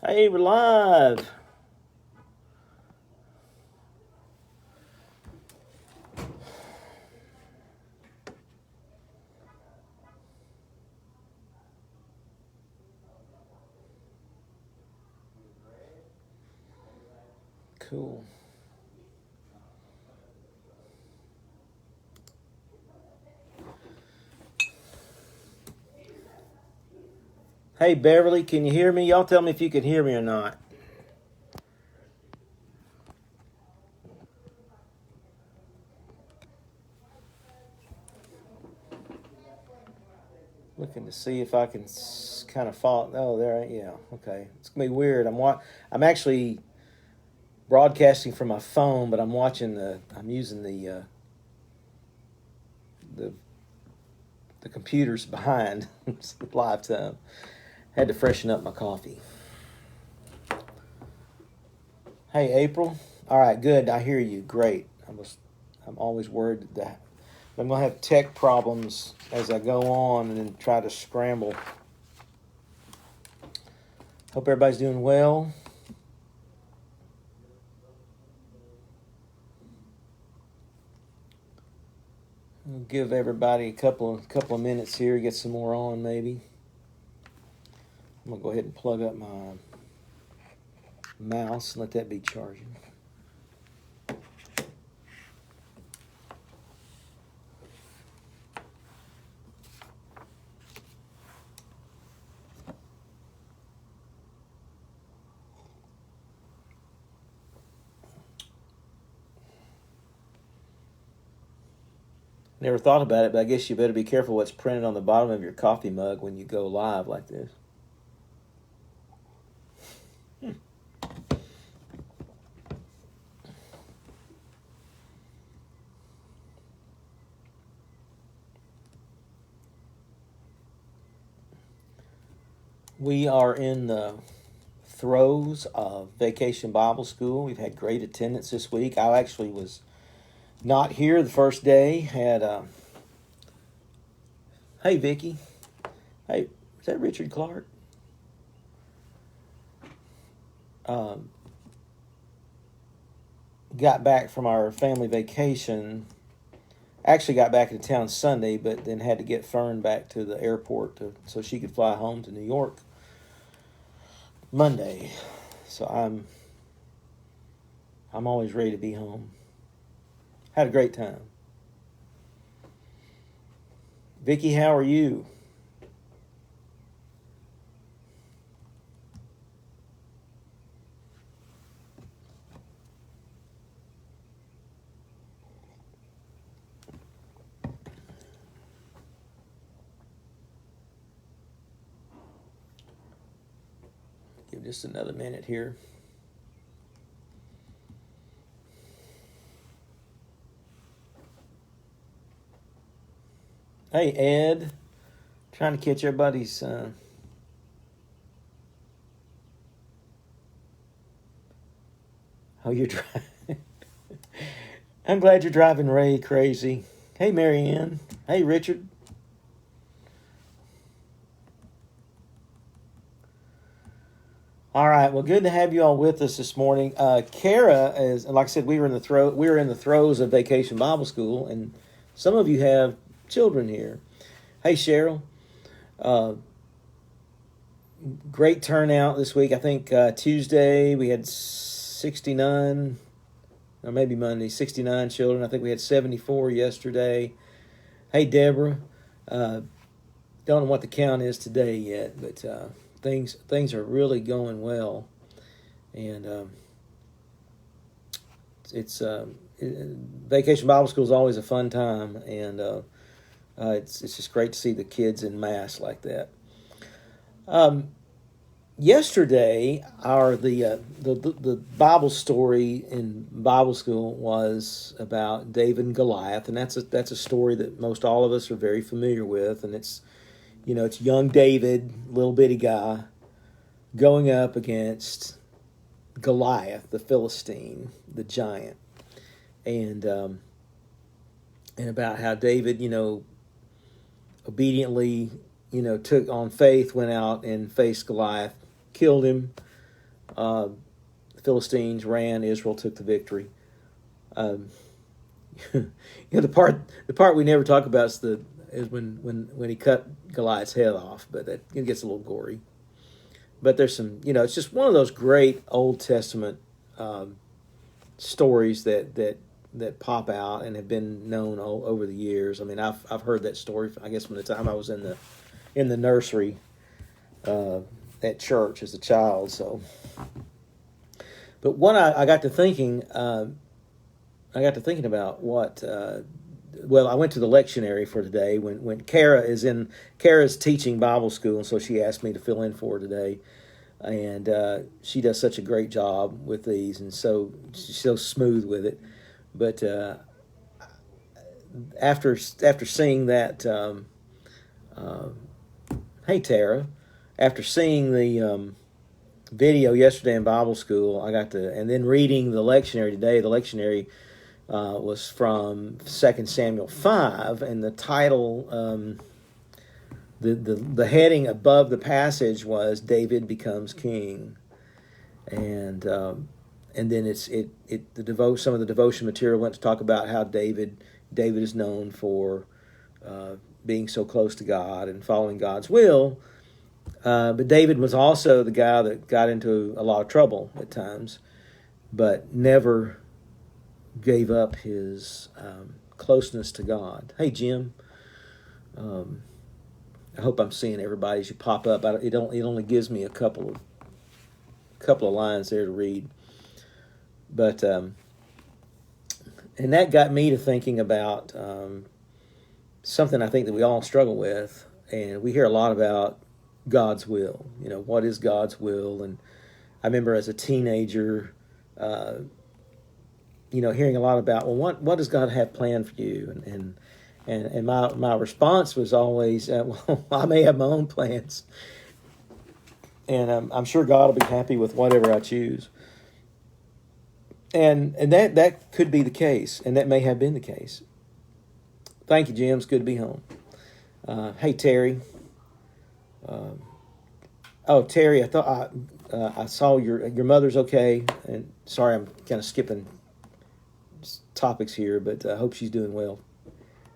Hey, we're live. Cool. Hey, Beverly, can you hear me? Y'all tell me if you can hear me or not. Looking to see if I can kind of follow. Oh, there. Yeah. Okay. It's gonna be weird. I'm actually broadcasting from my phone, but I'm watching the. I'm using the the computers behind live time. Had to freshen up my coffee. Hey, April. All right. Good. I hear you. Great. I'm always worried that I'm going to have tech problems as I go on and then try to scramble. Hope everybody's doing well. We'll give everybody a couple of minutes here, get some more on maybe. I'm going to go ahead and plug up my mouse and let that be charging. Never thought about it, but I guess you better be careful what's printed on the bottom of your coffee mug when you go live like this. We are in the throes of Vacation Bible School. We've had great attendance this week. I actually was not here the first day. Hey, Vicky. Hey, is that Richard Clark? Got back from our family vacation. Actually got back into town Sunday, but then had to get Fern back to the airport so she could fly home to New York Monday. So I'm always ready to be home. Had a great time. Vicky, how are you? Give just another minute here. Hey, Ed. Trying to catch everybody's... Oh, you're driving. I'm glad you're driving Ray crazy. Hey, Marianne. Hey, Richard. All right. Well, good to have you all with us this morning. Kara is, like I said, we were in the throes of Vacation Bible School, and some of you have children here. Hey, Cheryl. Great turnout this week. I think Tuesday we had 69, or maybe Monday, 69 children. I think we had 74 yesterday. Hey, Deborah. Don't know what the count is today yet, but things are really going well, and Vacation Bible School is always a fun time, and it's just great to see the kids in mass like that. Yesterday, the Bible story in Bible school was about David and Goliath, and that's a story that most all of us are very familiar with, and it's young David, little bitty guy, going up against Goliath, the Philistine, the giant, and about how David, obediently, took on faith, went out and faced Goliath, killed him, The Philistines ran, Israel took the victory. The part we never talk about is when he cut Goliath's head off, but it gets a little gory. But there's some, it's just one of those great Old Testament stories that pop out and have been known over the years. I mean, I've heard that story, I guess, from the time I was in the nursery at church as a child. So, but when I got to thinking, about what. Well, I went to the lectionary for today when Kara's teaching Bible school, and so she asked me to fill in for her today. And she does such a great job with these, and so she's so smooth with it. But after seeing that, hey Tara, after seeing the video yesterday in Bible school, and then reading the lectionary today. The lectionary was from 2 Samuel 5, and the title, the heading above the passage was David becomes king, and then some of the devotion material went to talk about how David is known for being so close to God and following God's will, but David was also the guy that got into a lot of trouble at times, but never gave up his closeness to God. Hey, Jim. I hope I'm seeing everybody as you pop up. It only gives me a couple of lines there to read, but and that got me to thinking about something I think that we all struggle with, and we hear a lot about God's will. What is God's will? And I remember as a teenager, hearing a lot about, well, what does God have planned for you? And my response was always, well, I may have my own plans, and I'm sure God will be happy with whatever I choose. And that could be the case, and that may have been the case. Thank you, Jim. It's good to be home. Hey, Terry. Terry, I thought I saw your mother's okay, and sorry I'm kind of skipping topics here, but I hope she's doing well.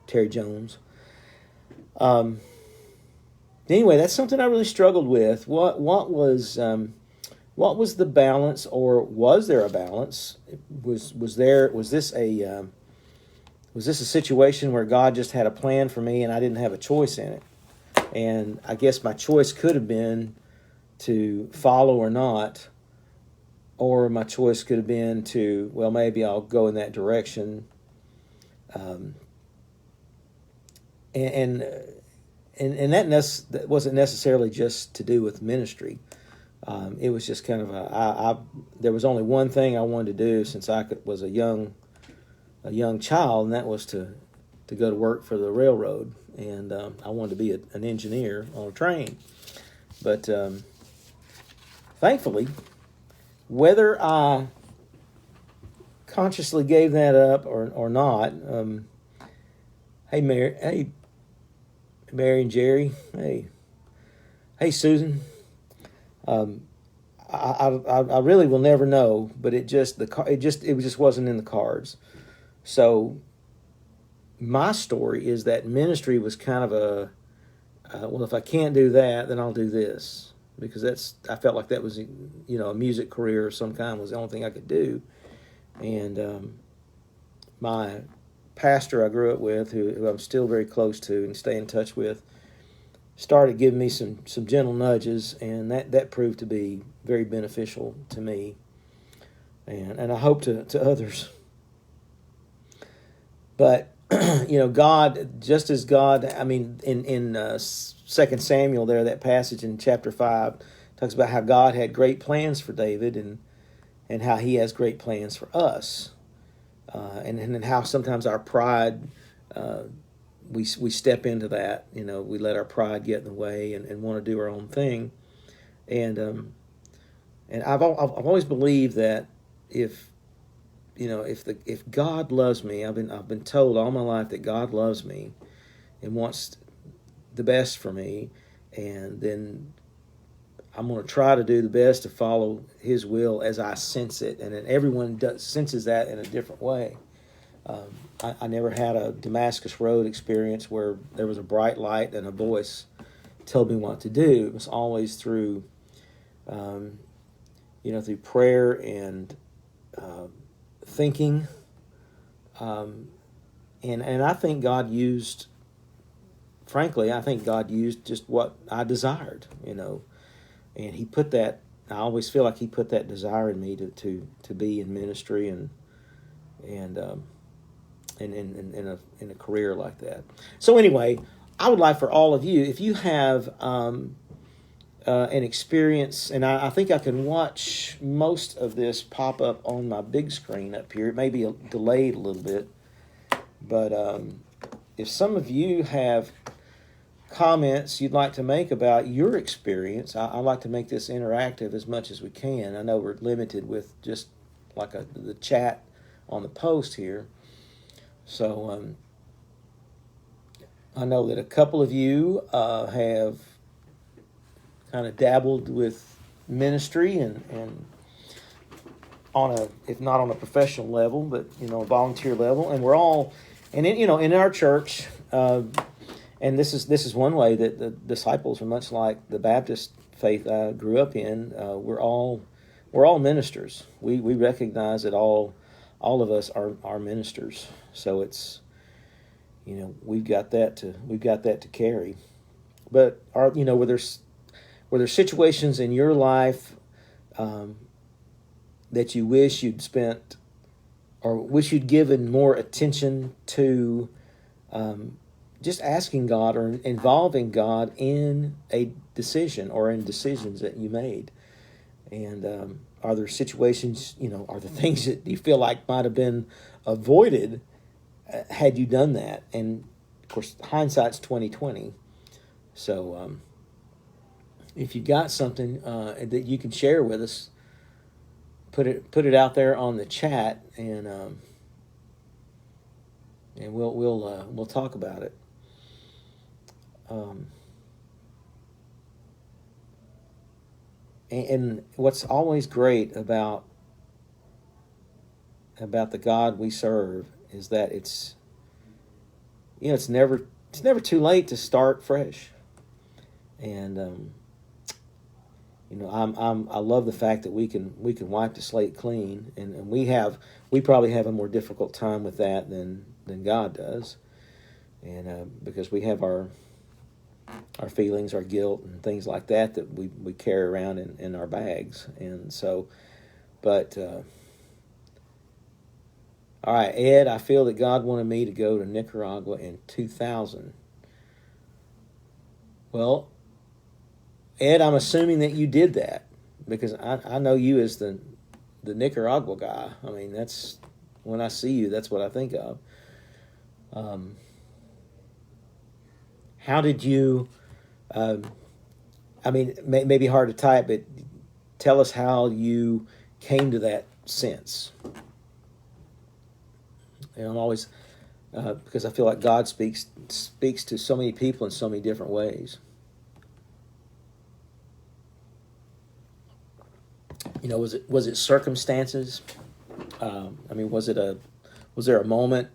Terry Jones. Anyway, that's something I really struggled with. What was the balance, or was there a balance? Was this a situation where God just had a plan for me and I didn't have a choice in it? And I guess my choice could have been to follow or not, or my choice could have been to, well, maybe I'll go in that direction. And that wasn't necessarily just to do with ministry. It was just kind of there was only one thing I wanted to do since I was a young child, and that was to go to work for the railroad. And I wanted to be an engineer on a train. But thankfully, whether I consciously gave that up or not, hey Mary and Jerry, hey Susan, I really will never know, but it just wasn't in the cards. So my story is that ministry was kind of well, if I can't do that, then I'll do this, because I felt like that was a music career of some kind was the only thing I could do. And my pastor I grew up with, who I'm still very close to and stay in touch with, started giving me some gentle nudges, and that proved to be very beneficial to me, and I hope to others. But God, just as God, I mean, in 2 Samuel there, that passage in chapter 5 talks about how God had great plans for David, and how He has great plans for us, and how sometimes our pride, we step into that. We let our pride get in the way and want to do our own thing, and I've always believed that if God loves me, I've been told all my life that God loves me and wants the best for me, and then I'm going to try to do the best to follow His will as I sense it, and then everyone senses that in a different way. I never had a Damascus Road experience where there was a bright light and a voice told me what to do. It was always through, through prayer and thinking, and I think God used. Frankly, I think God used just what I desired, and He put that. I always feel like He put that desire in me to be in ministry and in a career like that. So anyway, I would like for all of you, if you have an experience, and I think I can watch most of this pop up on my big screen up here. It may be delayed a little bit, but if some of you have comments you'd like to make about your experience, I'd like to make this interactive as much as we can. I know we're limited with just like the chat on the post here. So I know that a couple of you have kind of dabbled with ministry and on a, if not on a professional level, but a volunteer level, and we're all, and in our church. And this is one way that the disciples are much like the Baptist faith I grew up in. We're all ministers. We recognize that all of us are ministers. So it's we've got that to carry. But were there situations in your life that you wish you'd spent or wish you'd given more attention to? Just asking God or involving God in a decision or in decisions that you made. And are there situations, are there things that you feel like might have been avoided had you done that? And of course, hindsight's 20/20. So if you got something that you can share with us, put it out there on the chat, and we'll talk about it. And what's always great about the God we serve is that it's never too late to start fresh. And I love the fact that we can wipe the slate clean, and we probably have a more difficult time with that than God does, and because we have our feelings, our guilt, and things like that we carry around in our bags. And so, but all right, Ed, I feel that God wanted me to go to Nicaragua in 2000. Well, Ed, I'm assuming that you did that because I know you as the Nicaragua guy. I mean, that's when I see you, that's what I think of. How did you, maybe hard to type, but tell us how you came to that sense. And I'm always, because I feel like God speaks to so many people in so many different ways. Was it circumstances? Was there a moment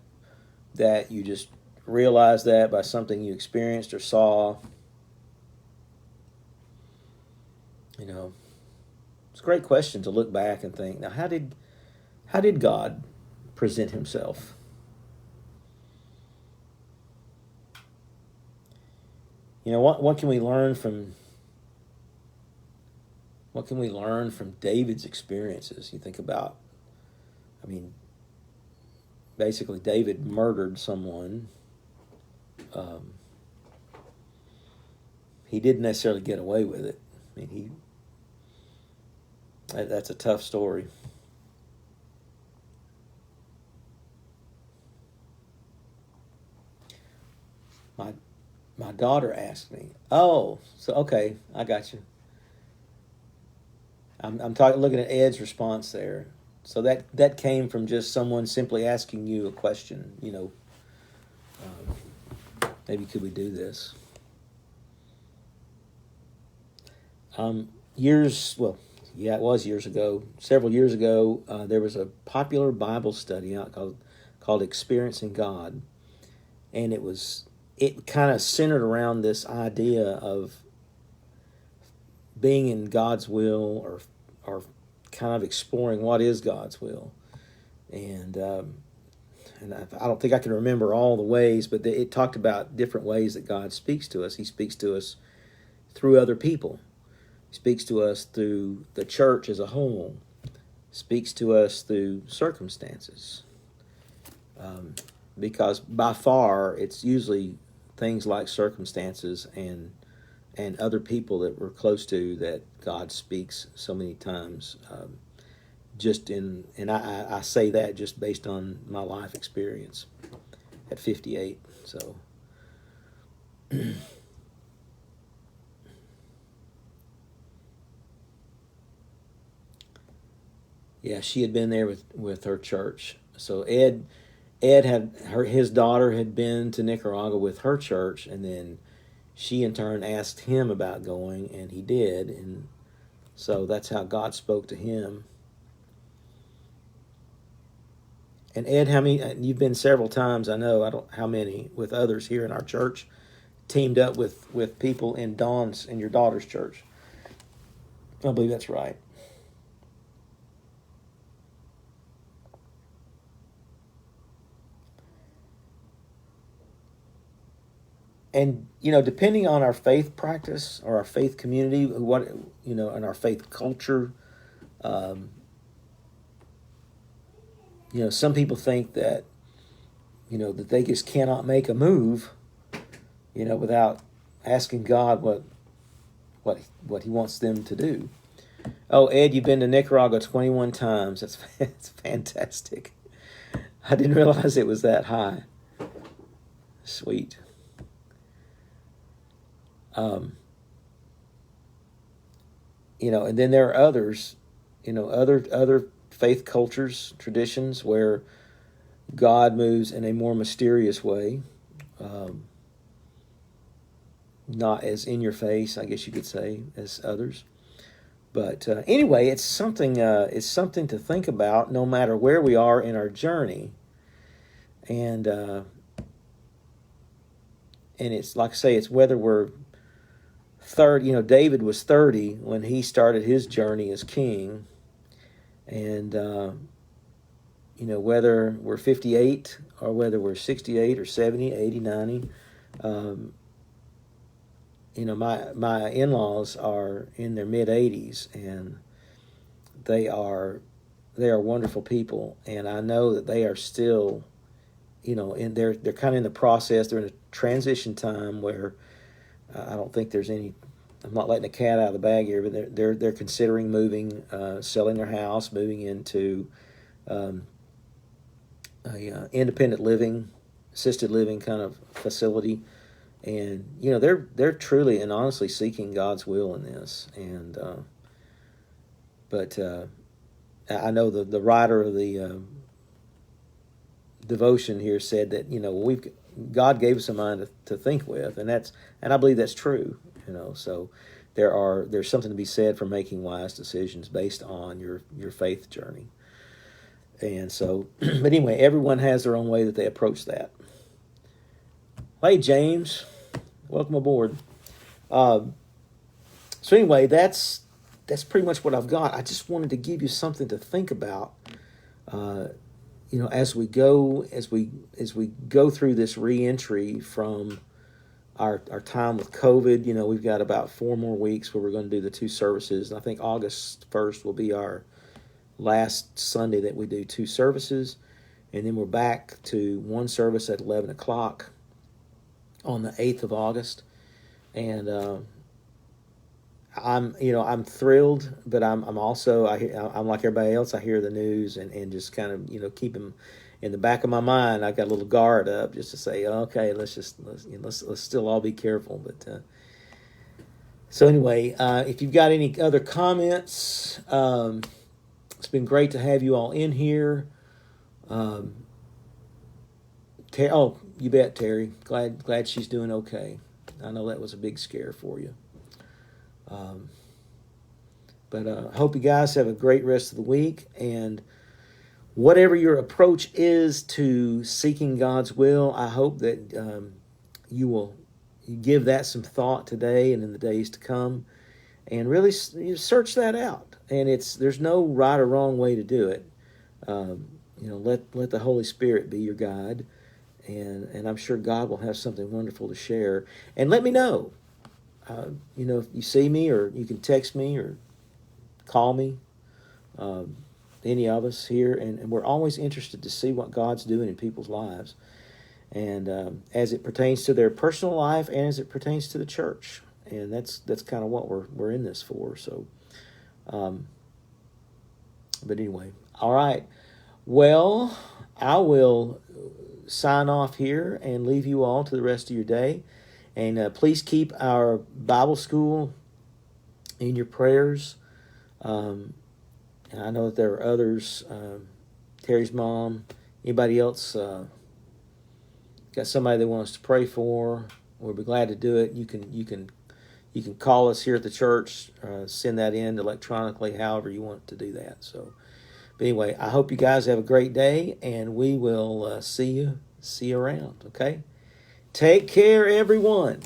that you just realized that by something you experienced or saw? It's a great question to look back and think, now how did God present Himself? What can we learn from David's experiences? You think about, basically David murdered someone. He didn't necessarily get away with it. That's a tough story. My daughter asked me, "Oh, so okay, I got you." I'm looking at Ed's response there. So that came from just someone simply asking you a question. Maybe could we do this? it was years ago, several years ago, there was a popular Bible study out called Experiencing God, and it kind of centered around this idea of being in God's will, or kind of exploring what is God's will, and I don't think I can remember all the ways, but it talked about different ways that God speaks to us. He speaks to us through other people. He speaks to us through the church as a whole. Speaks to us through circumstances. Because by far, it's usually things like circumstances and other people that we're close to that God speaks so many times. I say that just based on my life experience at 58. So, yeah, she had been there with her church. So Ed his daughter had been to Nicaragua with her church, and then she in turn asked him about going, and he did, and so that's how God spoke to him. And Ed, how many? You've been several times, I know. I don't how many with others here in our church, teamed up with people in Dawn's and your daughter's church. I believe that's right. And depending on our faith practice or our faith community, and our faith culture, um, some people think that that they just cannot make a move, without asking God what He wants them to do. Oh, Ed, you've been to Nicaragua 21 times. That's fantastic. I didn't realize it was that high. Sweet. And then there are others, other faith cultures, traditions where God moves in a more mysterious way, not as in your face, I guess you could say, as others. But anyway, it's something to think about, no matter where we are in our journey, and it's like I say, it's whether we're 30. David was 30 when he started his journey as king, and whether we're 58 or whether we're 68 or 70, 80, 90. My in-laws are in their mid-80s, and they are wonderful people, and I know that they are still, they're kind of in the process. They're in a transition time where I don't think there's any. I'm not letting the cat out of the bag here, but they're considering moving, selling their house, moving into a independent living, assisted living kind of facility, and they're truly and honestly seeking God's will in this. And but I know the writer of the devotion here said that God gave us a mind to think with, and I believe that's true. So there's something to be said for making wise decisions based on your faith journey. And so, but anyway, everyone has their own way that they approach that. Hey, James, welcome aboard. So anyway, that's pretty much what I've got. I just wanted to give you something to think about. As we go through this re-entry from our time with COVID, we've got about 4 more weeks where we're going to do the 2 services. And I think August 1st will be our last Sunday that we do 2 services. And then we're back to 1 service at 11 o'clock on the 8th of August. And I'm thrilled, but I'm also, I'm like everybody else. I hear the news and just kind of, keep them in the back of my mind. I've got a little guard up just to say, okay, let's still all be careful. But so anyway, if you've got any other comments, it's been great to have you all in here. Oh, you bet, Terry. Glad she's doing okay. I know that was a big scare for you. But I hope you guys have a great rest of the week. And whatever your approach is to seeking God's will, I hope that you will give that some thought today and in the days to come, and really search that out. And there's no right or wrong way to do it. Let the Holy Spirit be your guide, and I'm sure God will have something wonderful to share. And let me know. If you see me, or you can text me or call me, any of us here, and we're always interested to see what God's doing in people's lives, and as it pertains to their personal life and as it pertains to the church. And that's kind of what we're in this for. So, but anyway, all right. Well, I will sign off here and leave you all to the rest of your day. And please keep our Bible school in your prayers. And I know that there are others, Terry's mom, anybody else got somebody they want us to pray for, we'll be glad to do it. You can call us here at the church, send that in electronically, however you want to do that. So, but anyway, I hope you guys have a great day, and we will see you around. Okay, take care, everyone.